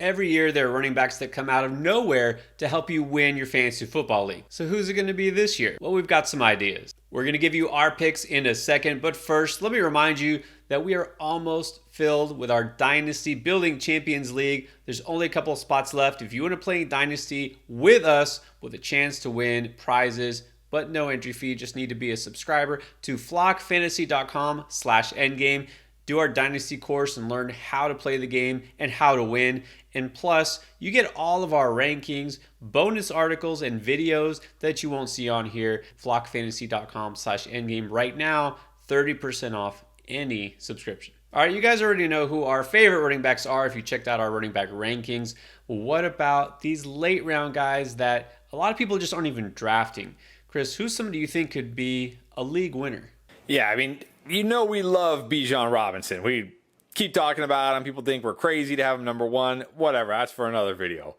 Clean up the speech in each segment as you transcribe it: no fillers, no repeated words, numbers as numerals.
every year there are running backs that come out of nowhere to help you win your fantasy football league. So who's it going to be this year? Well, we've got some ideas. We're going to give you our picks in a second, but first, let me remind you that we are almost filled with our Dynasty Building Champions League. There's only a couple of spots left. If you want to play Dynasty with us with a chance to win prizes, but no entry fee, just need to be a subscriber to flockfantasy.com/endgame. Do our Dynasty course and learn how to play the game and how to win. And plus, you get all of our rankings, bonus articles, and videos that you won't see on here. flockfantasy.com/endgame right now, 30% off any subscription. All right, you guys already know who our favorite running backs are if you checked out our running back rankings. Well, what about these late round guys that a lot of people just aren't even drafting? Chris, who's somebody you think could be a league winner? Yeah, I mean, you know we love Bijan Robinson. We keep talking about him. People think we're crazy to have him number one. Whatever, that's for another video.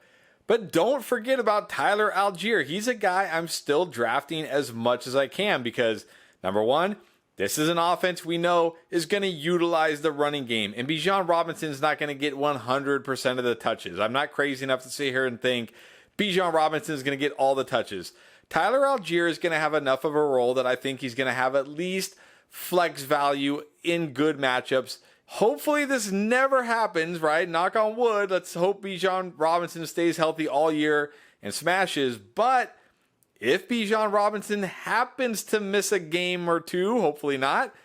But don't forget about Tyler Algier. He's a guy I'm still drafting as much as I can because, number one, this is an offense we know is going to utilize the running game. And Bijan Robinson's not going to get 100% of the touches. I'm not crazy enough to sit here and think Bijan Robinson is going to get all the touches. Tyler Algier is going to have enough of a role that I think he's going to have at least flex value in good matchups. Hopefully this never happens, right? Knock on wood. Let's hope Bijan Robinson stays healthy all year and smashes. But if Bijan Robinson happens to miss a game or two, hopefully not,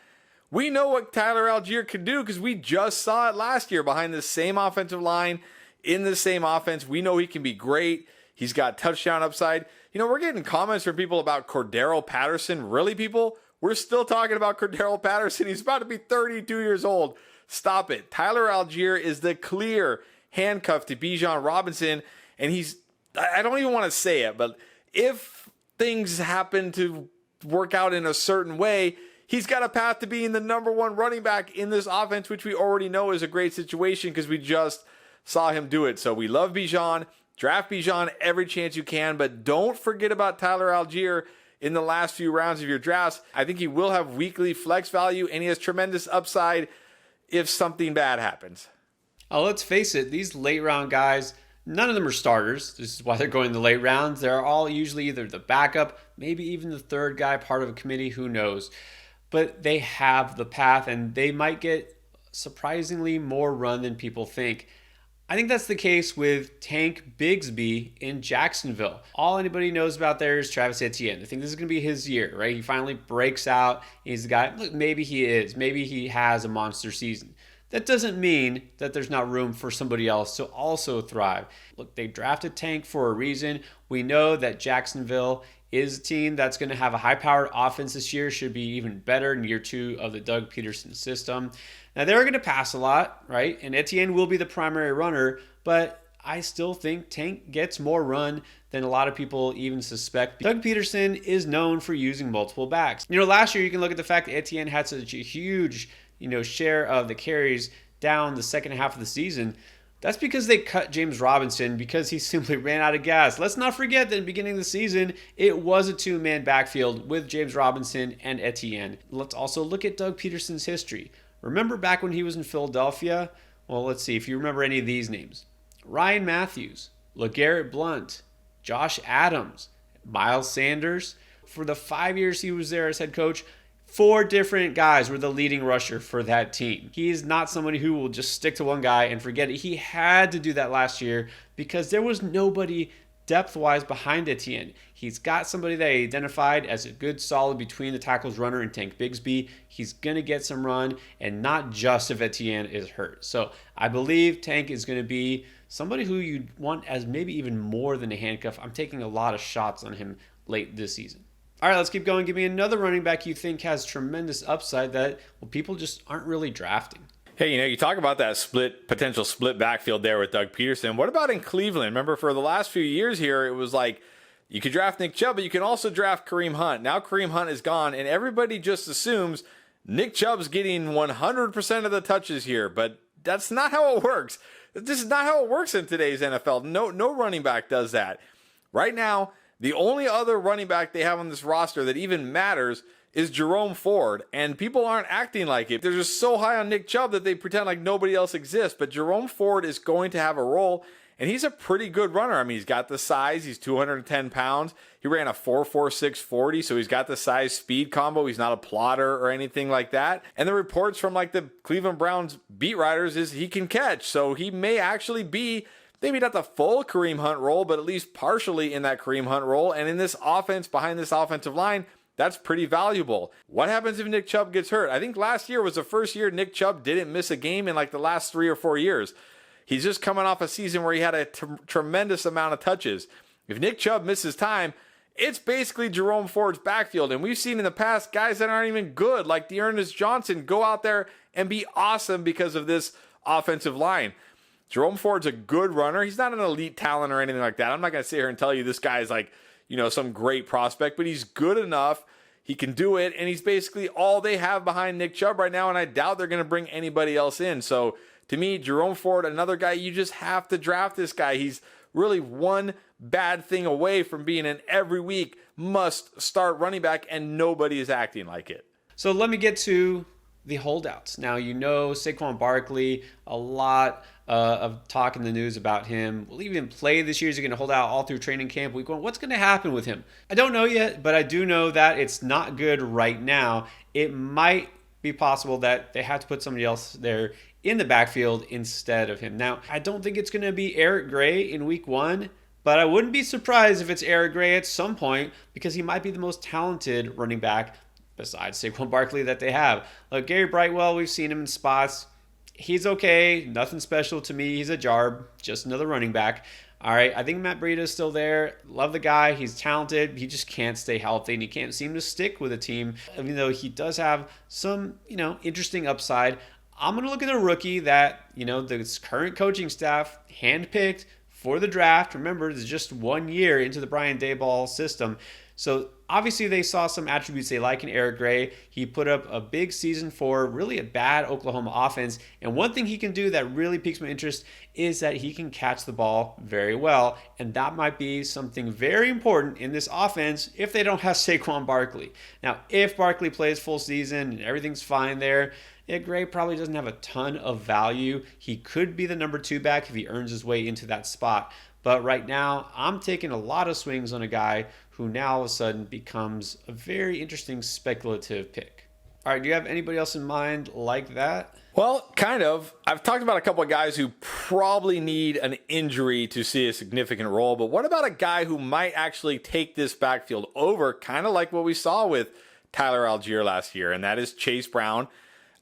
we know what Tyler Algier could do because we just saw it last year behind the same offensive line in the same offense. We know he can be great. He's got touchdown upside. You know, we're getting comments from people about Cordero Patterson. Really, people? We're still talking about Cordero Patterson. He's about to be 32 years old. Stop it. Tyler Algier is the clear handcuff to Bijan Robinson. And I don't even want to say it, but if things happen to work out in a certain way, he's got a path to being the number one running back in this offense, which we already know is a great situation because we just saw him do it. So we love Bijan. Draft Bijan every chance you can, but don't forget about Tyler Algier in the last few rounds of your drafts. I think he will have weekly flex value, and he has tremendous upside if something bad happens. Oh, let's face it, these late round guys, none of them are starters. This is why they're going the late rounds. They're all usually either the backup, maybe even the third guy, part of a committee, who knows. But they have the path, and they might get surprisingly more run than people think. I think that's the case with Tank Bigsby in Jacksonville. All anybody knows about there is Travis Etienne. I think this is going to be his year, right? He finally breaks out. He's the guy. Look, maybe he is. Maybe he has a monster season. That doesn't mean that there's not room for somebody else to also thrive. Look, they drafted Tank for a reason. We know that Jacksonville is a team that's going to have a high-powered offense this year, should be even better in year two of the Doug Peterson system. Now, they're going to pass a lot, right? And Etienne will be the primary runner, but I still think Tank gets more run than a lot of people even suspect. Doug Peterson is known for using multiple backs. You know, last year you can look at the fact that Etienne had such a huge, share of the carries down the second half of the season. That's because they cut James Robinson because he simply ran out of gas. Let's not forget that at the beginning of the season, it was a two-man backfield with James Robinson and Etienne. Let's also look at Doug Peterson's history. Remember back when he was in Philadelphia? Well, let's see if you remember any of these names. Ryan Matthews, LeGarrette Blount, Josh Adams, Miles Sanders. For the 5 years he was there as head coach, 4 different guys were the leading rusher for that team. He is not somebody who will just stick to one guy and forget it. He had to do that last year because there was nobody depth-wise behind Etienne. He's got somebody that he identified as a good solid between the tackles runner and Tank Bigsby. He's going to get some run, and not just if Etienne is hurt. So I believe Tank is going to be somebody who you want as maybe even more than a handcuff. I'm taking a lot of shots on him late this season. All right, let's keep going. Give me another running back you think has tremendous upside that, well, people just aren't really drafting. Hey, you talk about that potential split backfield there with Doug Peterson. What about in Cleveland? Remember, for the last few years here, it was like you could draft Nick Chubb, but you can also draft Kareem Hunt. Now Kareem Hunt is gone, and everybody just assumes Nick Chubb's getting 100% of the touches here, but that's not how it works. This is not how it works in today's NFL. No running back does that. Right now, the only other running back they have on this roster that even matters is Jerome Ford, and people aren't acting like it. They're just so high on Nick Chubb that they pretend like nobody else exists, but Jerome Ford is going to have a role, and he's a pretty good runner. I mean, he's got the size, he's 210 pounds, he ran a 4.46 40, so he's got the size speed combo, he's not a plotter or anything like that, and the reports from like the Cleveland Browns beat writers is he can catch, so he may actually be maybe not the full Kareem Hunt role, but at least partially in that Kareem Hunt role, and in this offense, behind this offensive line, that's pretty valuable. What happens if Nick Chubb gets hurt? I think last year was the first year Nick Chubb didn't miss a game in like the last 3 or 4 years. He's just coming off a season where he had a tremendous amount of touches. If Nick Chubb misses time, it's basically Jerome Ford's backfield. And we've seen in the past guys that aren't even good, like Dearness Johnson, go out there and be awesome because of this offensive line. Jerome Ford's a good runner. He's not an elite talent or anything like that. I'm not going to sit here and tell you this guy's like, some great prospect, but he's good enough. He can do it, and he's basically all they have behind Nick Chubb right now, and I doubt they're going to bring anybody else in. So, to me, Jerome Ford, another guy, you just have to draft this guy. He's really one bad thing away from being an every week must-start running back, and nobody is acting like it. So let me get to the holdouts. Now, Saquon Barkley, a lot of talk in the news about him. Will he even play this year? Is he going to hold out all through training camp? What's going to happen with him? I don't know yet, but I do know that it's not good right now. It might be possible that they have to put somebody else there in the backfield instead of him. Now, I don't think it's going to be Eric Gray in week 1, but I wouldn't be surprised if it's Eric Gray at some point because he might be the most talented running back besides Saquon Barkley that they have. Look, Gary Brightwell, we've seen him in spots. He's okay. Nothing special to me. He's a jarb. Just another running back. All right. I think Matt Breida is still there. Love the guy. He's talented. He just can't stay healthy, and he can't seem to stick with a team, even though he does have some, interesting upside. I'm going to look at a rookie that, the current coaching staff handpicked for the draft. Remember, it's just 1 year into the Brian Daboll system. So obviously they saw some attributes they like in Eric Gray. He put up a big season for really a bad Oklahoma offense. And one thing he can do that really piques my interest is that he can catch the ball very well. And that might be something very important in this offense if they don't have Saquon Barkley. Now, if Barkley plays full season and everything's fine there, Gray probably doesn't have a ton of value. He could be the number 2 back if he earns his way into that spot. But right now, I'm taking a lot of swings on a guy who now all of a sudden becomes a very interesting speculative pick. All right, do you have anybody else in mind like that? Well, kind of. I've talked about a couple of guys who probably need an injury to see a significant role, but what about a guy who might actually take this backfield over, kind of like what we saw with Tyler Algier last year, and that is Chase Brown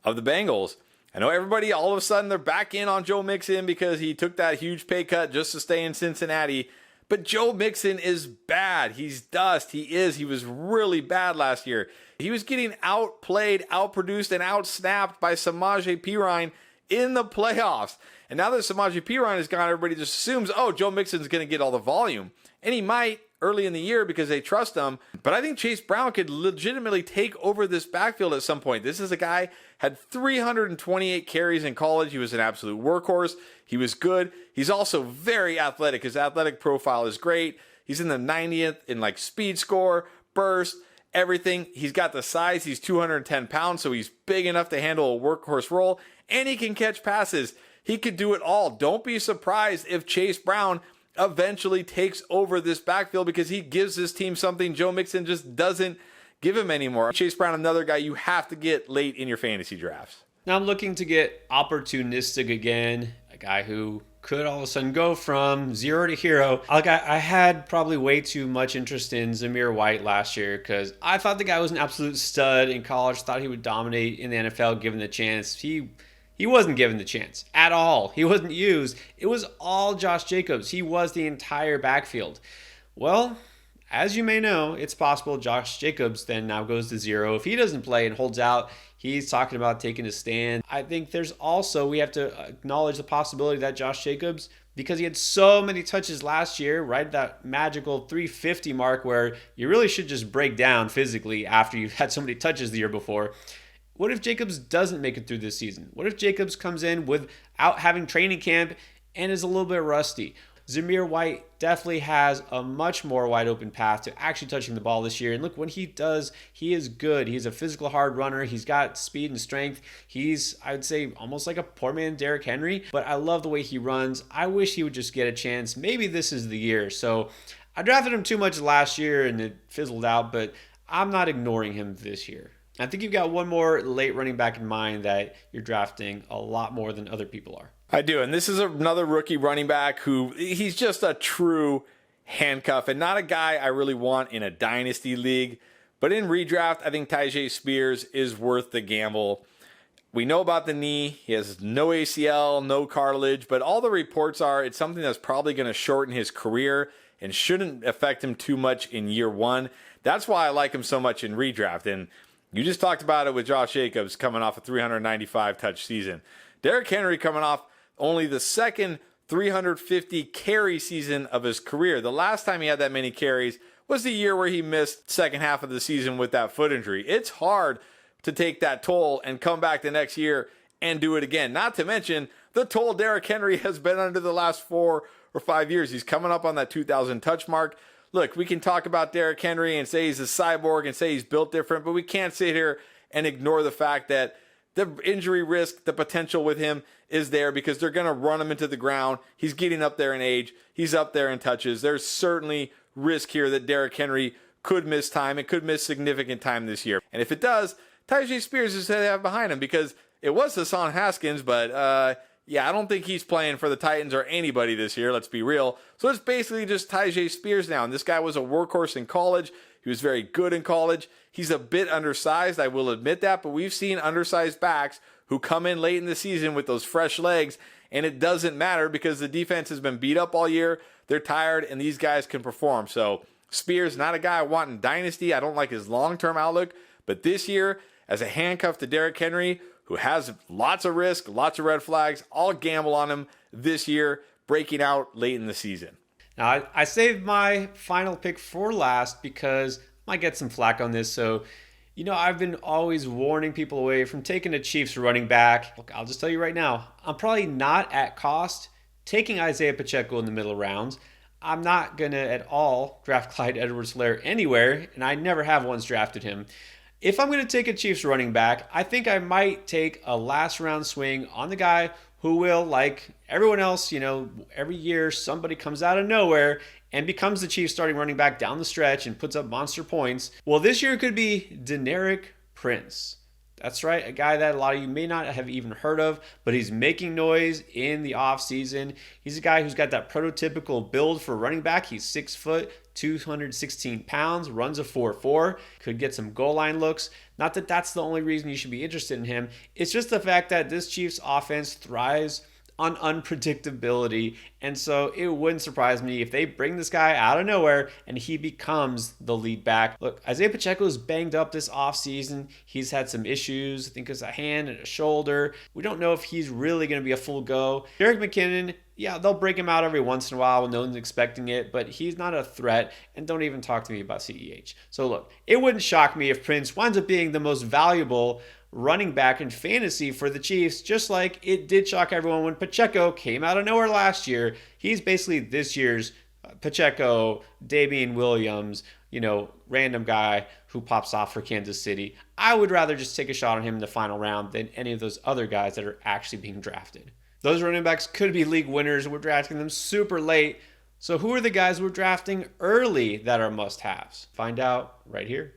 of the Bengals. I know everybody, all of a sudden, they're back in on Joe Mixon because he took that huge pay cut just to stay in Cincinnati. But Joe Mixon is bad. He's dust. He was really bad last year. He was getting outplayed, outproduced, and outsnapped by Samaje Perine in the playoffs. And now that Samaje Perine is gone, everybody just assumes, Joe Mixon's going to get all the volume. And he might early in the year because they trust him. But I think Chase Brown could legitimately take over this backfield at some point. This is a guy had 328 carries in college. He was an absolute workhorse. He was good. He's also very athletic. His athletic profile is great. He's in the 90th in like speed score, burst, everything. He's got the size. He's 210 pounds, so he's big enough to handle a workhorse role, and he can catch passes. He could do it all. Don't be surprised if Chase Brown eventually takes over this backfield because he gives this team something Joe Mixon just doesn't give him anymore. Chase Brown, another guy you have to get late in your fantasy drafts. Now I'm looking to get opportunistic again, a guy who could all of a sudden go from zero to hero. I had probably way too much interest in Zamir White last year because I thought the guy was an absolute stud in college, thought he would dominate in the NFL given the chance. He wasn't given the chance at all. He wasn't used. It was all Josh Jacobs. He was the entire backfield. Well, as you may know, it's possible Josh Jacobs then now goes to zero. If he doesn't play and holds out, he's talking about taking a stand. I think we have to acknowledge the possibility that Josh Jacobs, because he had so many touches last year, right at that magical 350 mark where you really should just break down physically after you've had so many touches the year before. What if Jacobs doesn't make it through this season? What if Jacobs comes in without having training camp and is a little bit rusty? Zamir White definitely has a much more wide open path to actually touching the ball this year. And look, when he does, he is good. He's a physical hard runner. He's got speed and strength. He's, I would say, almost like a poor man Derrick Henry, but I love the way he runs. I wish he would just get a chance. Maybe this is the year. So I drafted him too much last year and it fizzled out, but I'm not ignoring him this year. I think you've got one more late running back in mind that you're drafting a lot more than other people are. I do, and this is another rookie running back who he's just a true handcuff and not a guy I really want in a dynasty league. But in redraft, I think Taijae Spears is worth the gamble. We know about the knee. He has no ACL, no cartilage, but all the reports are it's something that's probably going to shorten his career and shouldn't affect him too much in year one. That's why I like him so much in redraft. And you just talked about it with Josh Jacobs coming off a 395 touch season. Derrick Henry coming off only the second 350 carry season of his career. The last time he had that many carries was the year where he missed second half of the season with that foot injury. It's hard to take that toll and come back the next year and do it again. Not to mention the toll Derrick Henry has been under the last 4 or 5 years. He's coming up on that 2,000 touch mark. Look, we can talk about Derrick Henry and say he's a cyborg and say he's built different, but we can't sit here and ignore the fact that the injury risk, the potential with him is there because they're going to run him into the ground. He's getting up there in age. He's up there in touches. There's certainly risk here that Derrick Henry could miss time and could miss significant time this year. And if it does, Taijae Spears is to have behind him because it was Hassan Haskins, but yeah, I don't think he's playing for the Titans or anybody this year. Let's be real. So it's basically just Taijae Spears now. And this guy was a workhorse in college. He was very good in college. He's a bit undersized, I will admit that, but we've seen undersized backs who come in late in the season with those fresh legs, and it doesn't matter because the defense has been beat up all year. They're tired, and these guys can perform. So Spears, not a guy I want in Dynasty. I don't like his long-term outlook, but this year, as a handcuff to Derrick Henry, who has lots of risk, lots of red flags, I'll gamble on him this year, breaking out late in the season. Now, I saved my final pick for last because I might get some flack on this. So, I've been always warning people away from taking a Chiefs running back. Look, I'll just tell you right now, I'm probably not at cost taking Isaiah Pacheco in the middle rounds. I'm not going to at all draft Clyde Edwards-Helaire anywhere, and I never have once drafted him. If I'm going to take a Chiefs running back, I think I might take a last round swing on the guy who will, like everyone else, every year somebody comes out of nowhere and becomes the Chiefs starting running back down the stretch and puts up monster points. Well, this year it could be Deneric Prince. That's right, a guy that a lot of you may not have even heard of, but he's making noise in the offseason. He's a guy who's got that prototypical build for running back. He's 6 foot, 216 pounds, runs a 4.4, could get some goal line looks. Not that that's the only reason you should be interested in him. It's just the fact that this Chiefs offense thrives on unpredictability. And so it wouldn't surprise me if they bring this guy out of nowhere and he becomes the lead back. Look, Isaiah Pacheco is banged up this offseason. He's had some issues. I think it's a hand and a shoulder. We don't know if he's really going to be a full go. Jerick McKinnon, yeah, they'll break him out every once in a while when no one's expecting it, but he's not a threat, and don't even talk to me about CEH. So look, it wouldn't shock me if Prince winds up being the most valuable running back in fantasy for the Chiefs, just like it did shock everyone when Pacheco came out of nowhere last year. He's basically this year's Pacheco, Damian Williams, random guy who pops off for Kansas City. I would rather just take a shot on him in the final round than any of those other guys that are actually being drafted. Those running backs could be league winners. We're drafting them super late. So who are the guys we're drafting early that are must-haves? Find out right here.